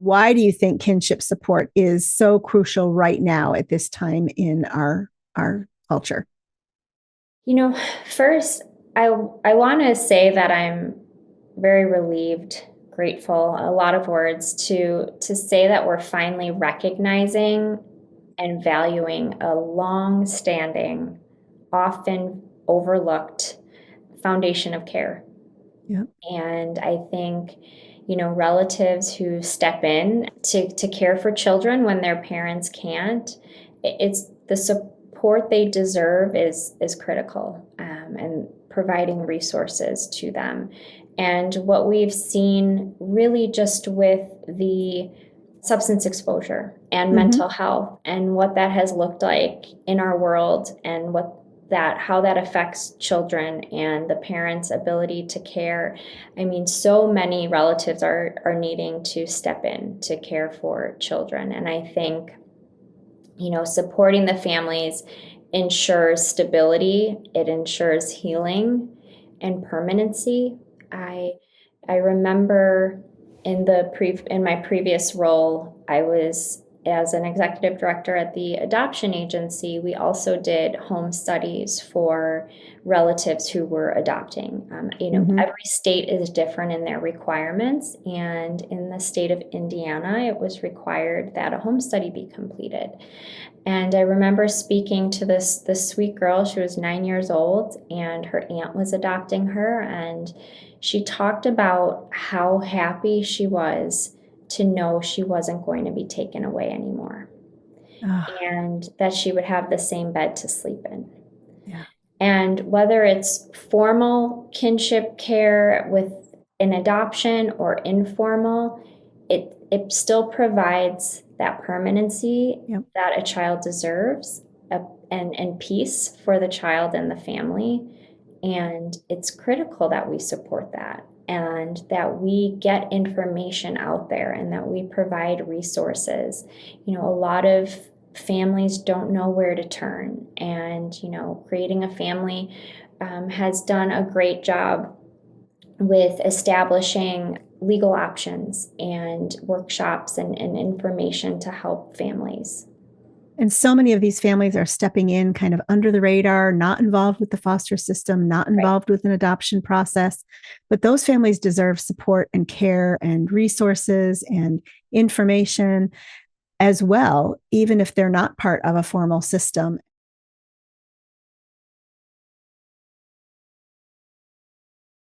Why do you think kinship support is so crucial right now at this time in our culture? You know, first, I want to say that I'm very relieved, grateful, a lot of words to say that we're finally recognizing and valuing a long-standing, often overlooked foundation of care. Yeah. And I think, relatives who step in to care for children when their parents can't, it's the support they deserve is critical, and providing resources to them. And what we've seen really just with the substance exposure and Mm-hmm. mental health and what that has looked like in our world and how that affects children and the parents' ability to care. I mean, so many relatives are needing to step in to care for children. And I think, supporting the families ensures stability, it ensures healing and permanency. I I remember in my previous role, I was as an executive director at the adoption agency. We also did home studies for relatives who were adopting. Mm-hmm. Every state is different in their requirements, and in the state of Indiana, it was required that a home study be completed. And I remember speaking to this sweet girl. She was 9 years old, and her aunt was adopting her. And she talked about how happy she was to know she wasn't going to be taken away anymore, Oh, and that she would have the same bed to sleep in. yeah. And whether it's formal kinship care with an adoption or informal, it still provides that permanency Yep. that a child deserves, and peace for the child and the family. And it's critical that we support that and that we get information out there and that we provide resources. A lot of families don't know where to turn, and creating a family has done a great job with establishing legal options and workshops and information to help families. And so many of these families are stepping in kind of under the radar, not involved with the foster system, not Right. involved with an adoption process. But those families deserve support and care and resources and information as well, even if they're not part of a formal system.